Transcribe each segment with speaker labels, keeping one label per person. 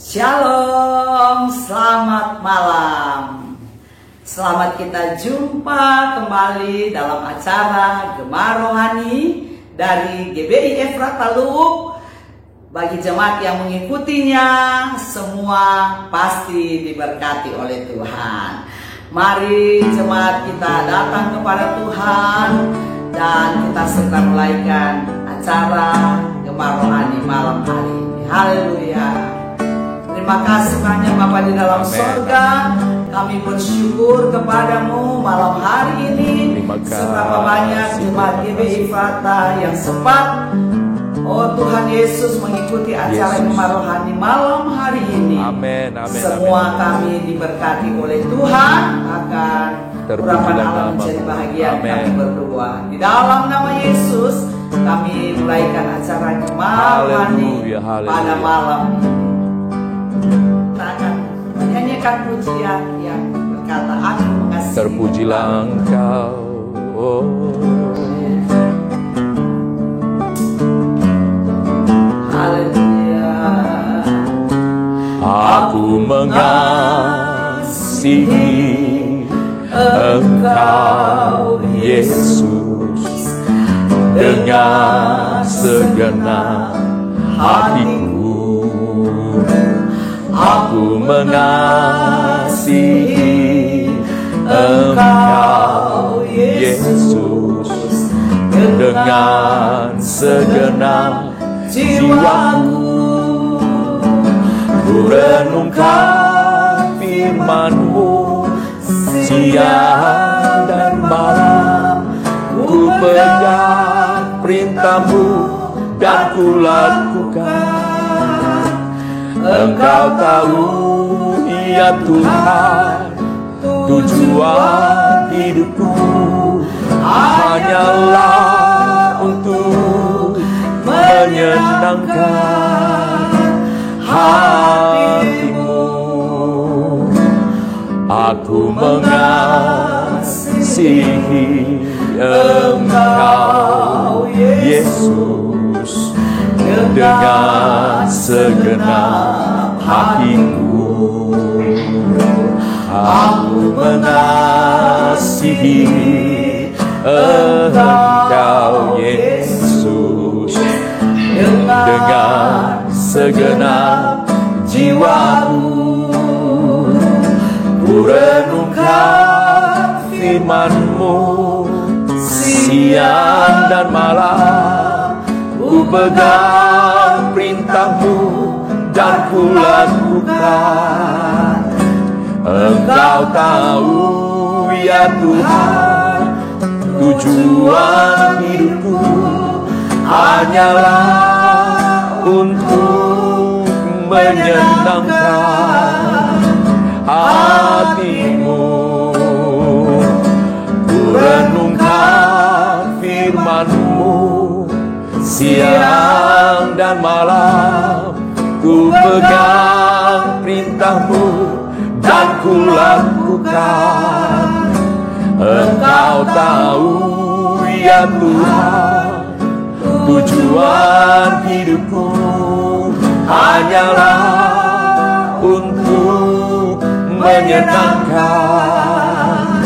Speaker 1: Shalom, selamat malam. Selamat kita jumpa kembali dalam acara Gema Rohani dari GBI Efrata Lubuk. Bagi jemaat yang mengikutinya, semua pasti diberkati oleh Tuhan. Mari jemaat kita datang kepada Tuhan dan kita segera mulaikan acara Gema Rohani malam hari ini. Haleluya. Terima kasih banyak Bapa di dalam sorga. Kami bersyukur kepadamu malam hari ini. Seberapa banyak jemaat GBI Efrata yang sempat, oh Tuhan Yesus, mengikuti acara Gema Rohani malam hari ini.
Speaker 2: Amin.
Speaker 1: Semua kami diberkati oleh Tuhan, akan urapan Allah menjadi bahagian kami berdua. Di dalam nama Yesus kami mulaikan acara Gema Rohani pada malam ini. Kita akan menyanyikan pujian yang berkata, Aku mengasihi.
Speaker 2: Terpujilah Engkau, oh.
Speaker 1: Haleluya.
Speaker 2: Aku mengasihi Engkau, Yesus, dengan segenap hatiku. Aku mengasihi Engkau, Yesus, dengan segenap jiwaku. Ku renungkan firman-Mu siang dan malam. Ku pegang perintah-Mu dan ku lakukan. Engkau tahu, ya Tuhan, tujuan hidupku hanyalah untuk menyenangkan hati-Mu. Aku mengasihi Engkau, Yesus, dengan segenap hatiku. Aku mengasihi Engkau, Yesus, dengan segenap jiwaku. Ku renungkan firman-Mu siang dan malam. Ku pegang perintah-Mu dan ku lakukan. Engkau tahu, ya Tuhan, tujuan hidupku hanyalah untuk menyenangkan hati-Mu. Ku renungkan firman-Mu siang dan malam. Ku pegang perintah-Mu dan ku lakukan. Engkau tahu, ya Tuhan, tujuan hidupku hanyalah untuk menyenangkan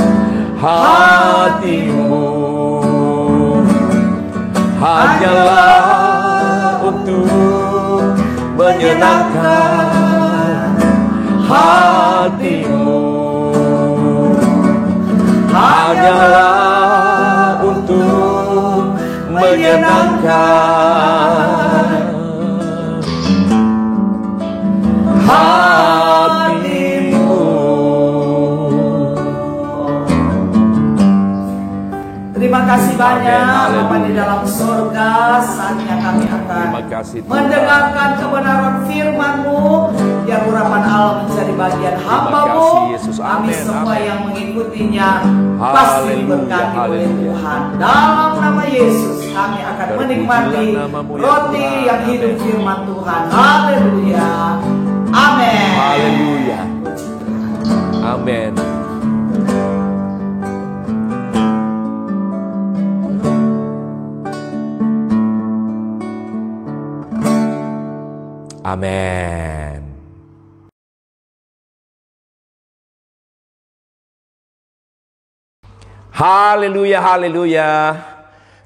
Speaker 2: hati-Mu. Hanyalah untuk menyenangkan hati-Mu. Hanyalah untuk menyenangkan hati-Mu.
Speaker 1: Terima kasih banyak Bapa di dalam sorga. Saatnya kami akan mendengarkan kebenaran firman-Mu, yang urapan Allah menjadi bagian hamba-Mu. Kami semua yang mengikutinya pasti diberkati oleh Tuhan. Dalam nama Yesus kami akan menikmati roti yang hidup firman Tuhan. Haleluya. Amin.
Speaker 2: Haleluya. Amin. Amin. Haleluya, haleluya.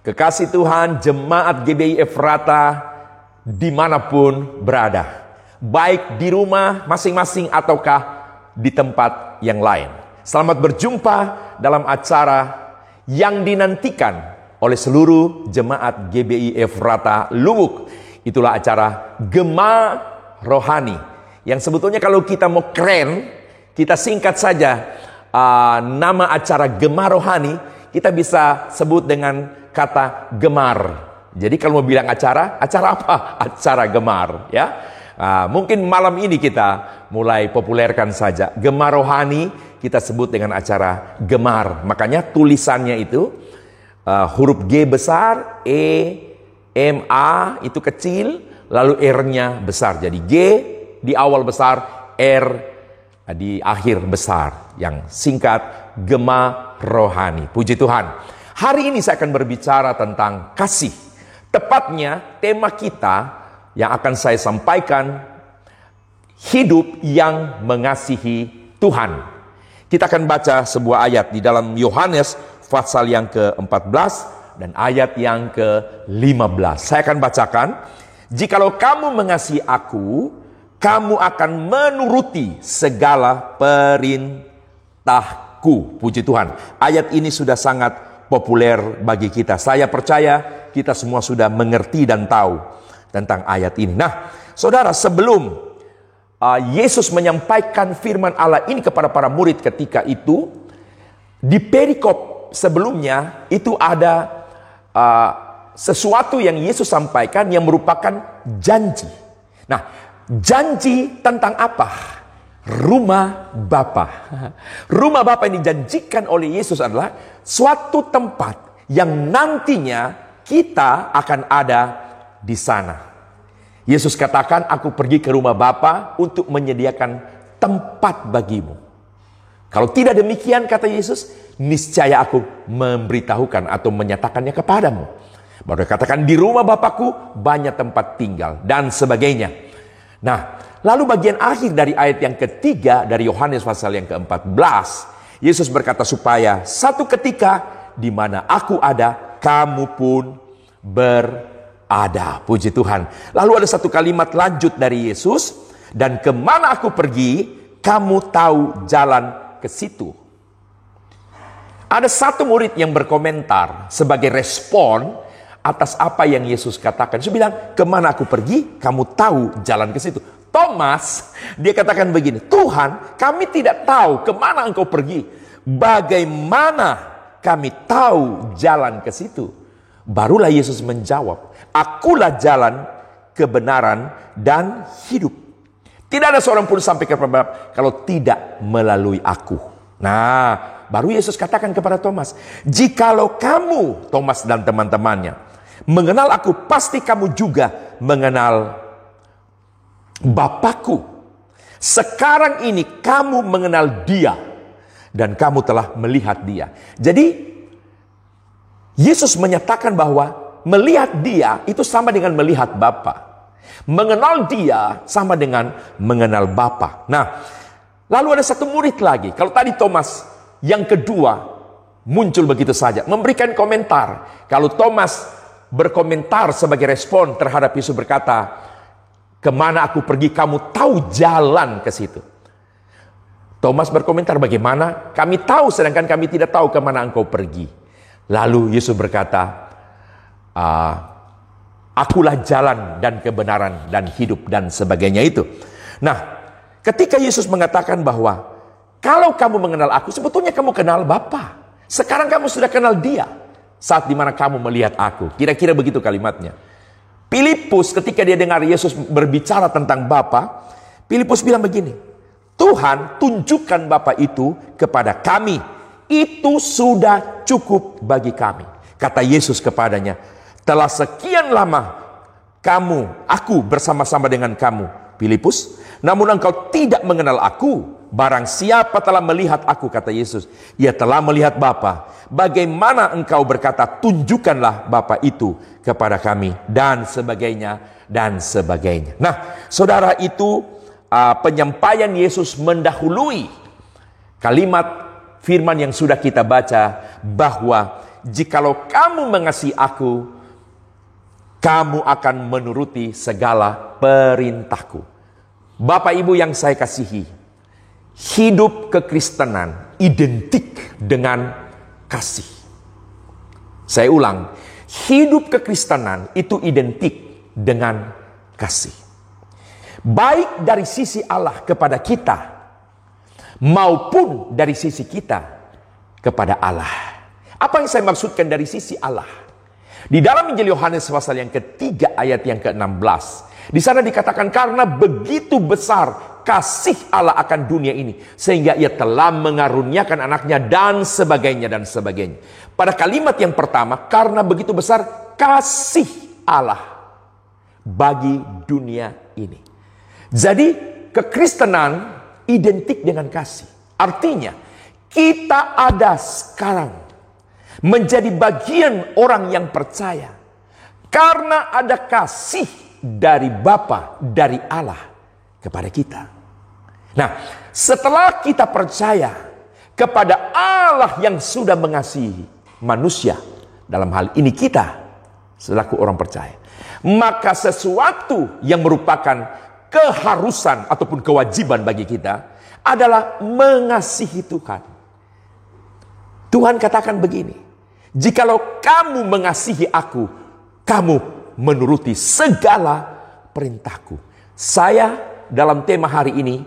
Speaker 2: Kekasih Tuhan, jemaat GBI Efrata dimanapun berada, baik di rumah masing-masing ataukah di tempat yang lain. Selamat berjumpa dalam acara yang dinantikan oleh seluruh jemaat GBI Efrata Luwuk. Itulah acara Gema Rohani, yang sebetulnya kalau kita mau keren, kita singkat saja nama acara Gema Rohani, kita bisa sebut dengan kata gemar. Jadi kalau mau bilang acara apa? Acara gemar, ya. Mungkin malam ini kita mulai populerkan saja Gema Rohani, kita sebut dengan acara gemar. Makanya tulisannya itu huruf G besar, E, M, A itu kecil, lalu R-nya besar. Jadi G di awal besar, R di akhir besar, yang singkat Gema Rohani. Puji Tuhan. Hari ini saya akan berbicara tentang kasih. Tepatnya tema kita yang akan saya sampaikan, hidup yang mengasihi Tuhan. Kita akan baca sebuah ayat di dalam Yohanes pasal yang ke-14 dan ayat yang ke-15. Saya akan bacakan. Jikalau kamu mengasihi aku, kamu akan menuruti segala perintahku. Puji Tuhan. Ayat ini sudah sangat populer bagi kita. Saya percaya kita semua sudah mengerti dan tahu tentang ayat ini. Nah, saudara, sebelum Yesus menyampaikan firman Allah ini kepada para murid ketika itu, di perikop sebelumnya itu ada sesuatu yang Yesus sampaikan yang merupakan janji. Nah, janji tentang apa? Rumah Bapa. Rumah Bapa yang dijanjikan oleh Yesus adalah suatu tempat yang nantinya kita akan ada di sana. Yesus katakan, aku pergi ke rumah Bapa untuk menyediakan tempat bagimu. Kalau tidak demikian, kata Yesus, niscaya aku memberitahukan atau menyatakannya kepadamu. Baru katakan, di rumah Bapakku banyak tempat tinggal dan sebagainya. Nah, lalu bagian akhir dari ayat yang ketiga dari Yohanes pasal yang ke-14, Yesus berkata supaya satu ketika di mana aku ada, kamu pun berada. Puji Tuhan. Lalu ada satu kalimat lanjut dari Yesus, dan kemana aku pergi, kamu tahu jalan ke situ. Ada satu murid yang berkomentar sebagai respon atas apa yang Yesus katakan. Dia bilang, kemana aku pergi, kamu tahu jalan ke situ. Thomas, dia katakan begini, Tuhan, kami tidak tahu kemana engkau pergi. Bagaimana kami tahu jalan ke situ? Barulah Yesus menjawab, akulah jalan, kebenaran, dan hidup. Tidak ada seorang pun sampai kepada Bapa kalau tidak melalui aku. Nah, baru Yesus katakan kepada Thomas, jikalau kamu, Thomas dan teman-temannya, mengenal aku, pasti kamu juga mengenal Bapakku. Sekarang ini kamu mengenal Dia, dan kamu telah melihat Dia. Jadi Yesus menyatakan bahwa melihat Dia itu sama dengan melihat Bapa. Mengenal Dia sama dengan mengenal Bapa. Nah, lalu ada satu murid lagi. Kalau tadi Thomas yang kedua muncul begitu saja, memberikan komentar. Kalau Thomas berkomentar sebagai respon terhadap Yesus berkata, kemana aku pergi, kamu tahu jalan ke situ. Thomas berkomentar, bagaimana? Kami tahu sedangkan kami tidak tahu kemana engkau pergi. Lalu Yesus berkata, akulah jalan dan kebenaran dan hidup dan sebagainya itu. Nah, ketika Yesus mengatakan bahwa kalau kamu mengenal aku, sebetulnya kamu kenal Bapa. Sekarang kamu sudah kenal Dia saat dimana kamu melihat aku. Kira-kira begitu kalimatnya. Filipus ketika dia dengar Yesus berbicara tentang Bapa, Filipus bilang begini, Tuhan, tunjukkan Bapa itu kepada kami. Itu sudah cukup bagi kami. Kata Yesus kepadanya, telah sekian lama aku bersama-sama dengan kamu, Filipus, namun engkau tidak mengenal aku. Barang siapa telah melihat aku, kata Yesus, ia telah melihat Bapa. Bagaimana engkau berkata, tunjukkanlah Bapa itu kepada kami, dan sebagainya, dan sebagainya. Nah, saudara, itu penyampaian Yesus mendahului kalimat firman yang sudah kita baca, bahwa jikalau kamu mengasihi aku, kamu akan menuruti segala perintahku. Bapak Ibu yang saya kasihi, hidup kekristenan identik dengan kasih. Saya ulang, hidup kekristenan itu identik dengan kasih. Baik dari sisi Allah kepada kita, maupun dari sisi kita kepada Allah. Apa yang saya maksudkan dari sisi Allah? Di dalam Injil Yohanes pasal yang ketiga ayat yang ke-16, di sana dikatakan, karena begitu besar kasih Allah akan dunia ini, sehingga ia telah mengaruniakan anaknya, dan sebagainya dan sebagainya. Pada kalimat yang pertama, karena begitu besar kasih Allah bagi dunia ini. Jadi kekristenan identik dengan kasih. Artinya kita ada sekarang menjadi bagian orang yang percaya karena ada kasih dari Bapa, dari Allah kepada kita. Nah, setelah kita percaya kepada Allah yang sudah mengasihi manusia, dalam hal ini kita selaku orang percaya, maka sesuatu yang merupakan keharusan ataupun kewajiban bagi kita adalah mengasihi Tuhan. Tuhan katakan begini, jikalau kamu mengasihi aku, kamu menuruti segala perintahku. Saya dalam tema hari ini,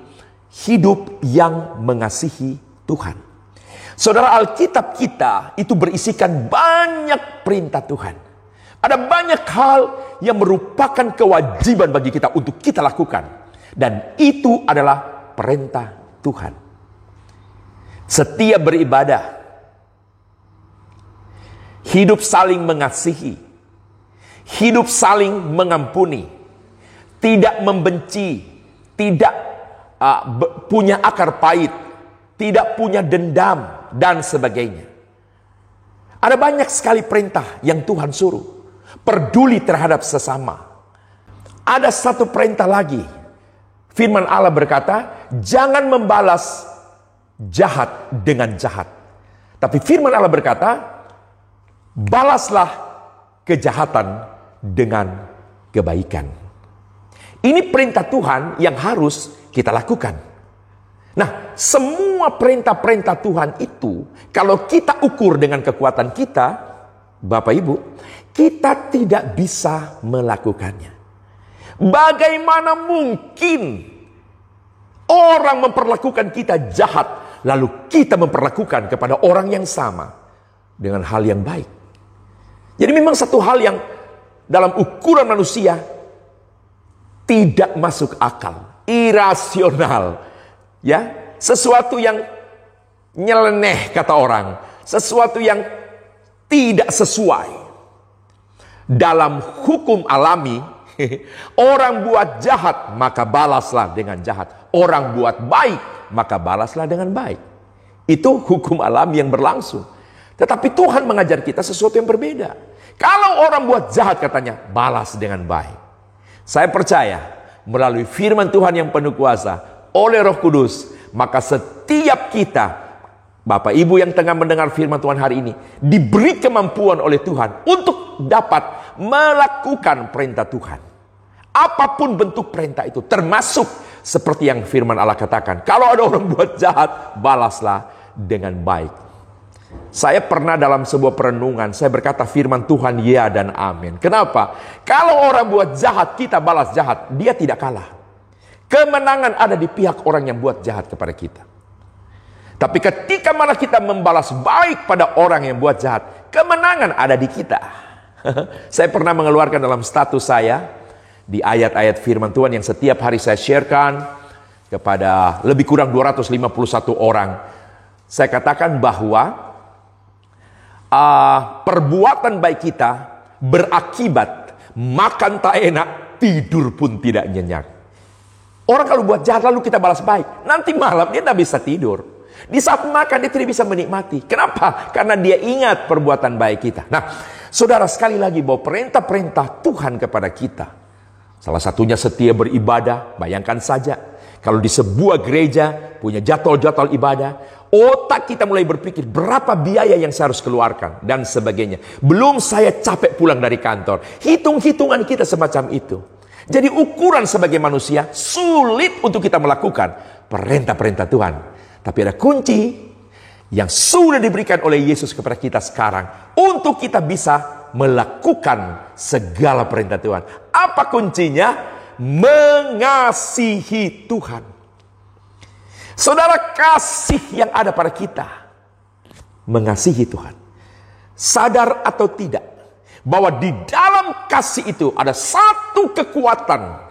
Speaker 2: hidup yang mengasihi Tuhan. Saudara, Alkitab kita itu berisikan banyak perintah Tuhan. Ada banyak hal yang merupakan kewajiban bagi kita untuk kita lakukan. Dan itu adalah perintah Tuhan. Setiap beribadah, hidup saling mengasihi, hidup saling mengampuni, tidak membenci, tidak punya akar pahit, tidak punya dendam, dan sebagainya. Ada banyak sekali perintah yang Tuhan suruh. Peduli terhadap sesama. Ada satu perintah lagi. Firman Allah berkata, jangan membalas jahat dengan jahat. Tapi firman Allah berkata, balaslah kejahatan dengan kebaikan. Ini perintah Tuhan yang harus kita lakukan. Nah, semua perintah-perintah Tuhan itu, kalau kita ukur dengan kekuatan kita, Bapak Ibu, kita tidak bisa melakukannya. Bagaimana mungkin orang memperlakukan kita jahat, lalu kita memperlakukan kepada orang yang sama dengan hal yang baik? Jadi memang satu hal yang dalam ukuran manusia tidak masuk akal, irasional, ya, sesuatu yang nyeleneh kata orang, sesuatu yang tidak sesuai. Dalam hukum alami, orang buat jahat maka balaslah dengan jahat. Orang buat baik maka balaslah dengan baik. Itu hukum alami yang berlangsung. Tetapi Tuhan mengajar kita sesuatu yang berbeda. Kalau orang buat jahat katanya, balas dengan baik. Saya percaya melalui firman Tuhan yang penuh kuasa oleh Roh Kudus, maka setiap kita, Bapak Ibu yang tengah mendengar firman Tuhan hari ini, diberi kemampuan oleh Tuhan untuk dapat melakukan perintah Tuhan. Apapun bentuk perintah itu, termasuk seperti yang firman Allah katakan, kalau ada orang buat jahat, balaslah dengan baik. Saya pernah dalam sebuah perenungan, saya berkata firman Tuhan ya dan amin. Kenapa? Kalau orang buat jahat, kita balas jahat, dia tidak kalah. Kemenangan ada di pihak orang yang buat jahat kepada kita. Tapi ketika mana kita membalas baik pada orang yang buat jahat, kemenangan ada di kita. Saya pernah mengeluarkan dalam status saya di ayat-ayat firman Tuhan yang setiap hari saya sharekan kepada lebih kurang 251 orang. Saya katakan bahwa perbuatan baik kita berakibat makan tak enak, tidur pun tidak nyenyak. Orang kalau buat jahat lalu kita balas baik, nanti malam dia tidak bisa tidur. Di saat makan dia tidak bisa menikmati. Kenapa? Karena dia ingat perbuatan baik kita. Nah, saudara, sekali lagi bahwa perintah-perintah Tuhan kepada kita, salah satunya setia beribadah. Bayangkan saja, Kalau di sebuah gereja punya jadwal-jadwal ibadah, otak kita mulai berpikir berapa biaya yang saya harus keluarkan dan sebagainya. Belum saya capek pulang dari kantor. Hitung-hitungan kita semacam itu. Jadi ukuran sebagai manusia sulit untuk kita melakukan perintah-perintah Tuhan. Tapi ada kunci yang sudah diberikan oleh Yesus kepada kita sekarang untuk kita bisa melakukan segala perintah Tuhan. Apa kuncinya? Mengasihi Tuhan. Saudara, kasih yang ada pada kita mengasihi Tuhan. Sadar atau tidak bahwa di dalam kasih itu ada satu kekuatan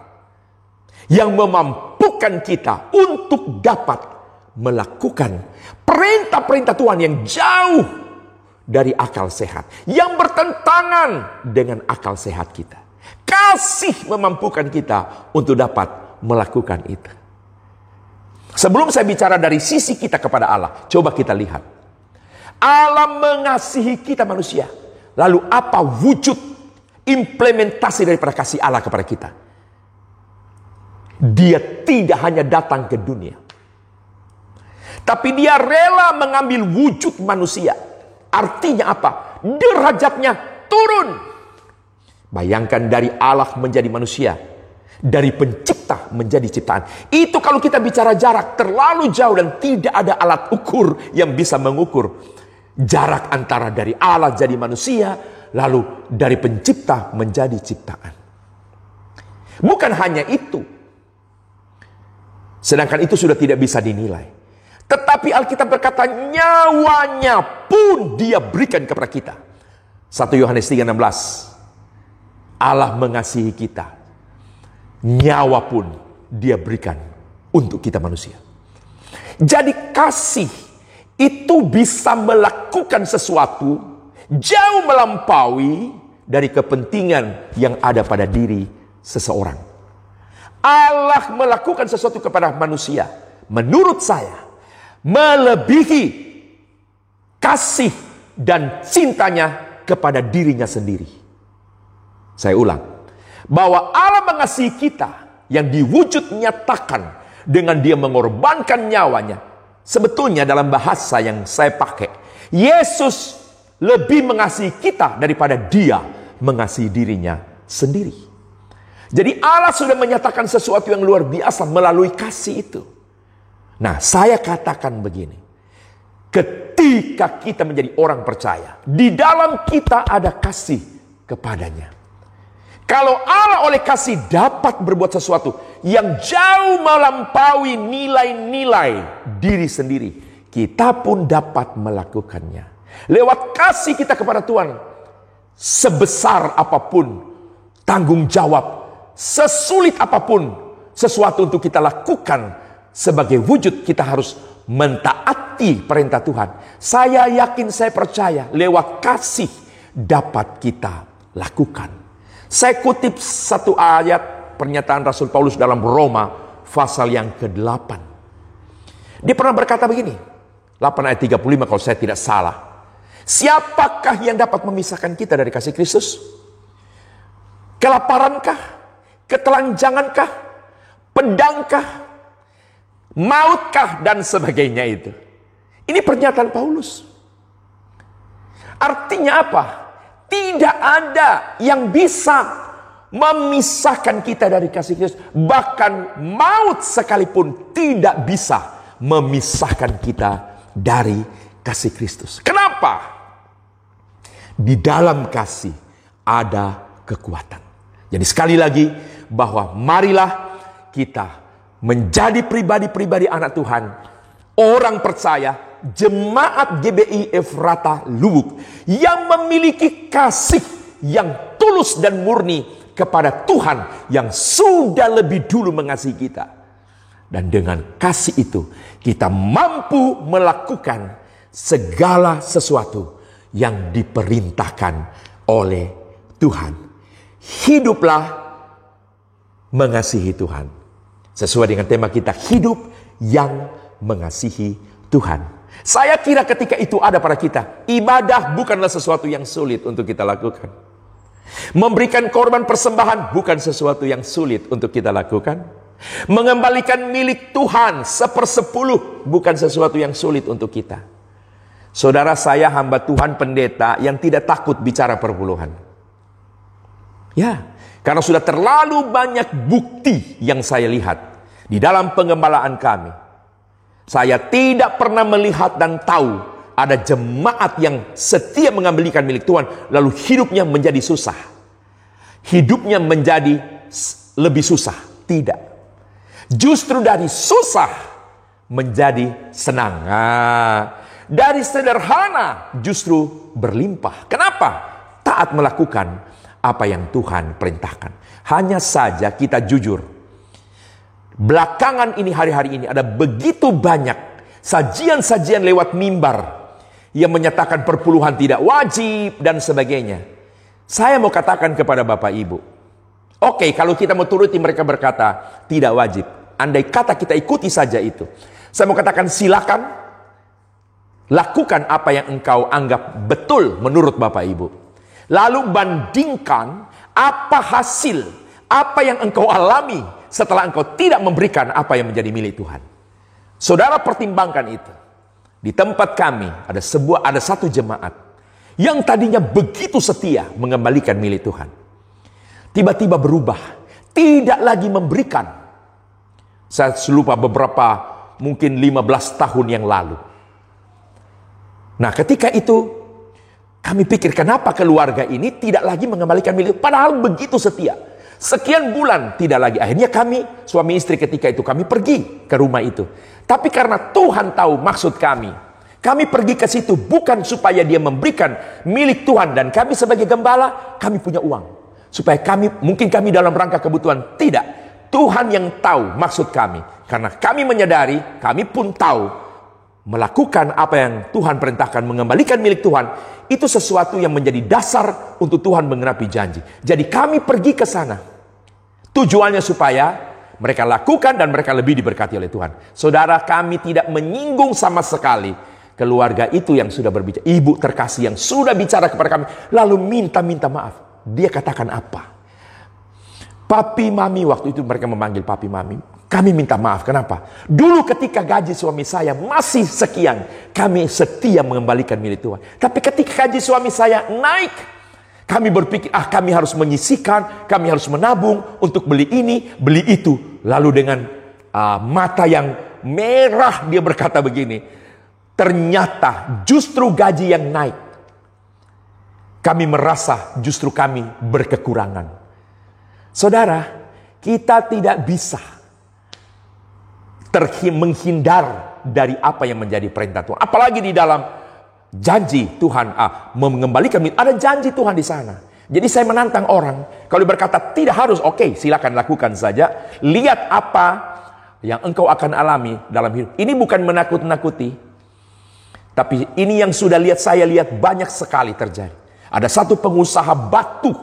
Speaker 2: yang memampukan kita untuk dapat melakukan perintah-perintah Tuhan yang jauh dari akal sehat, yang bertentangan dengan akal sehat kita. Kasih memampukan kita untuk dapat melakukan itu. Sebelum saya bicara dari sisi kita kepada Allah, coba kita lihat. Allah mengasihi kita manusia. Lalu apa wujud implementasi daripada kasih Allah kepada kita? Dia tidak hanya datang ke dunia, tapi dia rela mengambil wujud manusia. Artinya apa? Derajatnya turun. Bayangkan dari Allah menjadi manusia, dari pencipta menjadi ciptaan. Itu kalau kita bicara jarak terlalu jauh dan tidak ada alat ukur yang bisa mengukur jarak antara dari Allah jadi manusia, lalu dari pencipta menjadi ciptaan. Bukan hanya itu. Sedangkan itu sudah tidak bisa dinilai. Tetapi Alkitab berkata nyawanya pun dia berikan kepada kita. 1 Yohanes 3:16. Allah mengasihi kita. Nyawa pun dia berikan untuk kita manusia. Jadi kasih itu bisa melakukan sesuatu jauh melampaui dari kepentingan yang ada pada diri seseorang. Allah melakukan sesuatu kepada manusia, menurut saya, melebihi kasih dan cintanya kepada dirinya sendiri. Saya ulang, bahwa Allah mengasihi kita yang diwujud nyatakan dengan dia mengorbankan nyawanya. Sebetulnya dalam bahasa yang saya pakai, Yesus lebih mengasihi kita daripada dia mengasihi dirinya sendiri. Jadi Allah sudah menyatakan sesuatu yang luar biasa melalui kasih itu. Nah, saya katakan begini. Ketika kita menjadi orang percaya, di dalam kita ada kasih kepadanya. Kalau Allah oleh kasih dapat berbuat sesuatu yang jauh melampaui nilai-nilai diri sendiri, kita pun dapat melakukannya. Lewat kasih kita kepada Tuhan, sebesar apapun tanggung jawab, sesulit apapun sesuatu untuk kita lakukan, sebagai wujud kita harus mentaati perintah Tuhan. Saya yakin, saya percaya lewat kasih dapat kita lakukan. Saya kutip satu ayat pernyataan Rasul Paulus dalam Roma pasal yang ke-8. Dia pernah berkata begini, 8 ayat 35 kalau saya tidak salah. Siapakah yang dapat memisahkan kita dari kasih Kristus? Kelaparankah? Ketelanjangankah? Pedangkah? Mautkah? Dan sebagainya itu. Ini pernyataan Paulus. Artinya apa? Tidak ada yang bisa memisahkan kita dari kasih Kristus. Bahkan maut sekalipun tidak bisa memisahkan kita dari kasih Kristus. Kenapa? Di dalam kasih ada kekuatan. Jadi sekali lagi, bahwa marilah kita menjadi pribadi-pribadi anak Tuhan, orang percaya, jemaat GBI Efrata Lubuk yang memiliki kasih yang tulus dan murni kepada Tuhan yang sudah lebih dulu mengasihi kita. Dan dengan kasih itu kita mampu melakukan segala sesuatu yang diperintahkan oleh Tuhan. Hiduplah mengasihi Tuhan. Sesuai dengan tema kita, hidup yang mengasihi Tuhan. Saya kira ketika itu ada pada kita, ibadah bukanlah sesuatu yang sulit untuk kita lakukan. Memberikan korban persembahan bukan sesuatu yang sulit untuk kita lakukan. Mengembalikan milik Tuhan 1/10 bukan sesuatu yang sulit untuk kita. Saudara, saya hamba Tuhan pendeta yang tidak takut bicara perpuluhan. Ya, karena sudah terlalu banyak bukti yang saya lihat di dalam pengembalaan kami. Saya tidak pernah melihat dan tahu ada jemaat yang setia mengembalikan milik Tuhan, lalu hidupnya menjadi susah. Hidupnya menjadi lebih susah. Tidak. Justru dari susah menjadi senang. Dari sederhana justru berlimpah. Kenapa? Taat melakukan apa yang Tuhan perintahkan. Hanya saja kita jujur. Belakangan ini, hari-hari ini ada begitu banyak sajian-sajian lewat mimbar yang menyatakan perpuluhan tidak wajib dan sebagainya. Saya mau katakan kepada Bapak Ibu, oke, kalau kita mau turuti mereka berkata tidak wajib. Andai kata kita ikuti saja itu. Saya mau katakan silakan. Lakukan apa yang engkau anggap betul menurut Bapak Ibu. Lalu bandingkan apa hasil, apa yang engkau alami setelah engkau tidak memberikan apa yang menjadi milik Tuhan. Saudara, pertimbangkan itu. Di tempat kami ada satu jemaat yang tadinya begitu setia mengembalikan milik Tuhan. Tiba-tiba berubah, tidak lagi memberikan. Saya lupa beberapa, mungkin 15 tahun yang lalu. Nah, ketika itu kami pikir kenapa keluarga ini tidak lagi mengembalikan milik, padahal begitu setia. Sekian bulan tidak lagi. Akhirnya kami, suami istri ketika itu kami pergi ke rumah itu. Tapi karena Tuhan tahu maksud kami pergi ke situ bukan supaya dia memberikan milik Tuhan dan kami sebagai gembala, kami punya uang. Supaya mungkin kami dalam rangka kebutuhan. Tidak. Tuhan yang tahu maksud kami. Karena kami menyadari, kami pun tahu melakukan apa yang Tuhan perintahkan, mengembalikan milik Tuhan, itu sesuatu yang menjadi dasar untuk Tuhan menggenapi janji. Jadi kami pergi ke sana. Tujuannya supaya mereka lakukan dan mereka lebih diberkati oleh Tuhan. Saudara, kami tidak menyinggung sama sekali keluarga itu yang sudah berbicara. Ibu terkasih yang sudah bicara kepada kami, lalu minta maaf. Dia katakan apa? Papi, mami, waktu itu mereka memanggil papi, mami. Kami minta maaf, kenapa? Dulu ketika gaji suami saya masih sekian, kami setia mengembalikan milik Tuhan. Tapi ketika gaji suami saya naik, kami berpikir, kami harus menyisihkan, kami harus menabung untuk beli ini, beli itu. Lalu dengan mata yang merah dia berkata begini, ternyata justru gaji yang naik, kami merasa justru kami berkekurangan. Saudara, kita tidak bisa menghindar dari apa yang menjadi perintah Tuhan. Apalagi di dalam janji Tuhan, mengembalikan, ada janji Tuhan di sana. Jadi saya menantang orang, kalau berkata tidak harus, oke, silakan lakukan saja. Lihat apa yang engkau akan alami dalam hidup. Ini bukan menakut-nakuti, tapi ini yang saya lihat banyak sekali terjadi. Ada satu pengusaha batu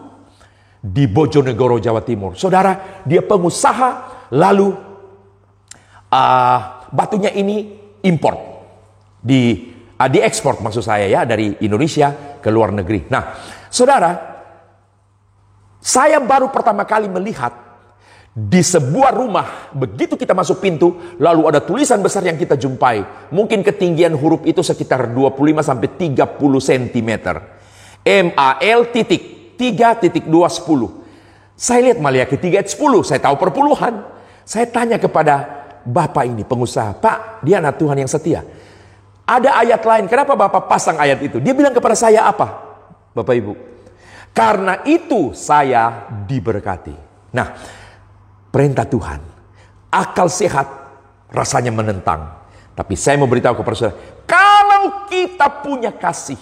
Speaker 2: di Bojonegoro, Jawa Timur. Saudara, dia pengusaha, lalu batunya ini import, diekspor maksud saya ya, dari Indonesia ke luar negeri. Nah, saudara, saya baru pertama kali melihat di sebuah rumah, begitu kita masuk pintu, lalu ada tulisan besar yang kita jumpai. Mungkin ketinggian huruf itu sekitar 25 sampai 30 cm. MAL titik 3.210. Saya lihat malah ketiga 10, saya tahu perpuluhan. Saya tanya kepada Bapak ini pengusaha, Pak, dia anak Tuhan yang setia. Ada ayat lain, kenapa Bapak pasang ayat itu? Dia bilang kepada saya apa? Bapak Ibu, karena itu saya diberkati. Nah, perintah Tuhan, akal sehat rasanya menentang. Tapi saya mau beritahu kepada saudara, kalau kita punya kasih,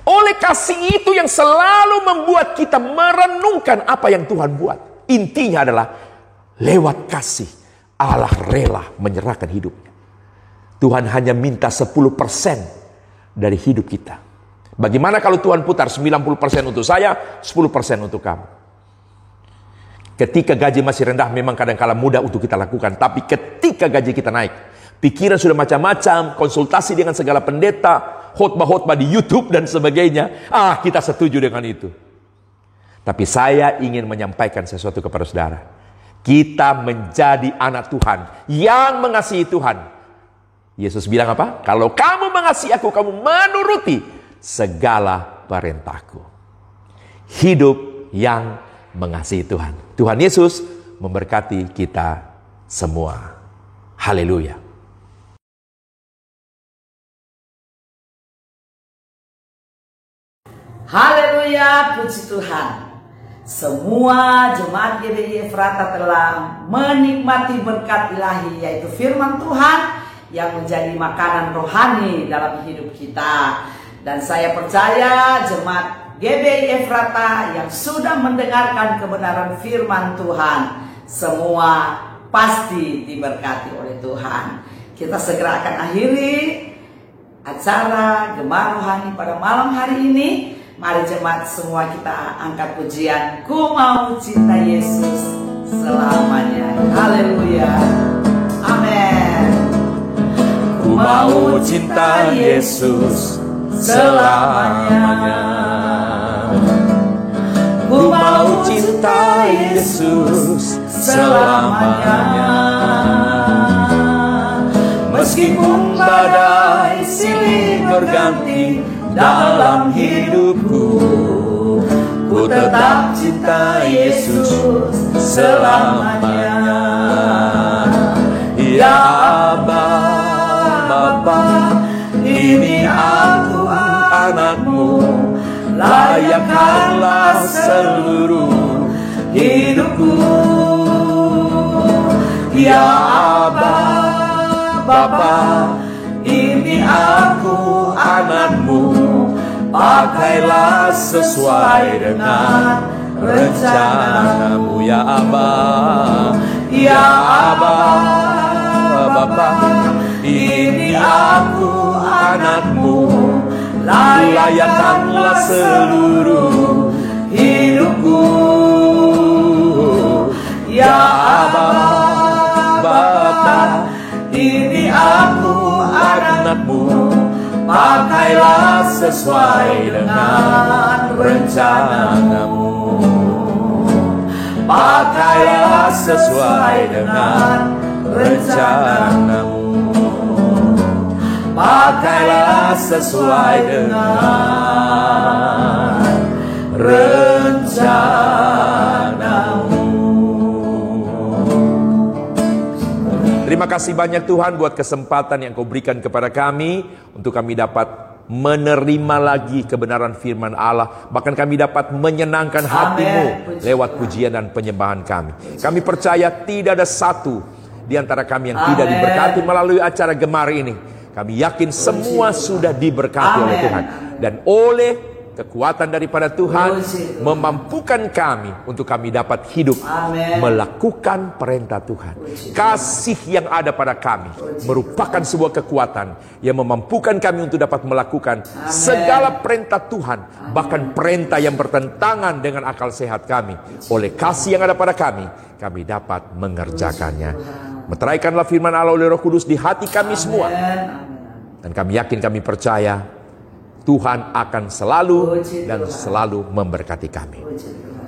Speaker 2: oleh kasih itu yang selalu membuat kita merenungkan apa yang Tuhan buat. Intinya adalah lewat kasih Allah rela menyerahkan hidupnya. Tuhan hanya minta 10% dari hidup kita. Bagaimana kalau Tuhan putar 90% untuk saya, 10% untuk kamu? Ketika gaji masih rendah memang kadang-kala mudah untuk kita lakukan. Tapi ketika gaji kita naik, pikiran sudah macam-macam, konsultasi dengan segala pendeta, khotbah-khotbah di YouTube dan sebagainya. Kita setuju dengan itu. Tapi saya ingin menyampaikan sesuatu kepada saudara. kita menjadi anak Tuhan yang mengasihi Tuhan. Yesus bilang apa? Kalau kamu mengasihi aku, kamu menuruti segala perintahku. Hidup yang mengasihi Tuhan. Tuhan Yesus memberkati kita semua. Haleluya.
Speaker 1: Haleluya, puji Tuhan. Semua jemaat GBI Efrata telah menikmati berkat ilahi, yaitu firman Tuhan yang menjadi makanan rohani dalam hidup kita. Dan saya percaya jemaat GBI Efrata yang sudah mendengarkan kebenaran firman Tuhan, semua pasti diberkati oleh Tuhan. Kita segera akan akhiri acara Gema Rohani pada malam hari ini. Mari jemaat semua kita angkat pujian, Ku Mau Cinta Yesus selamanya. Haleluya. Amin.
Speaker 2: Ku mau cinta Yesus selamanya. Ku mau cinta Yesus selamanya. Meskipun badai silih berganti dalam hidupku, ku tetap cinta Yesus selamanya. Ya Aba, Bapa, ini aku anakmu, layakkanlah seluruh hidupku. Ya Aba, Bapa, ini aku anakmu, pakailah sesuai dengan rencanamu. Ya Aba, ya Aba, Bapa, ini aku anakmu, layakkanlah seluruh hidupku. Ya Aba, Bapa, ini aku anakmu, pakailah sesuai dengan rencanamu. Pakailah sesuai dengan rencanamu. Pakailah sesuai dengan rencanamu. Terima kasih banyak Tuhan buat kesempatan yang Kau berikan kepada kami untuk kami dapat menerima lagi kebenaran firman Allah. Bahkan kami dapat menyenangkan hati-Mu lewat pujian dan penyembahan kami. Kami percaya tidak ada satu di antara kami yang tidak diberkati melalui acara Gemar ini. Kami yakin semua sudah diberkati oleh Tuhan. Dan oleh kekuatan daripada Tuhan memampukan kami untuk kami dapat hidup melakukan perintah Tuhan. Kasih yang ada pada kami merupakan sebuah kekuatan yang memampukan kami untuk dapat melakukan segala perintah Tuhan, bahkan perintah yang bertentangan dengan akal sehat kami. Oleh kasih yang ada pada kami dapat mengerjakannya. Meteraikanlah firman Allah oleh Roh Kudus di hati kami semua. Dan kami yakin, kami percaya Tuhan akan selalu dan selalu memberkati kami.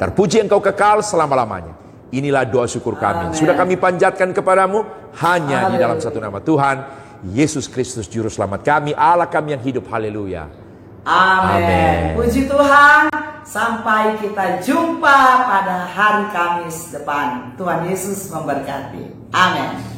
Speaker 2: Terpuji Engkau kekal selama-lamanya. Inilah doa syukur kami. Sudah kami panjatkan kepadamu hanya di dalam satu nama Tuhan, Yesus Kristus Juru Selamat kami, Allah kami yang hidup. Haleluya.
Speaker 1: Amin. Puji Tuhan. Sampai kita jumpa pada hari Kamis depan. Tuhan Yesus memberkati. Amin.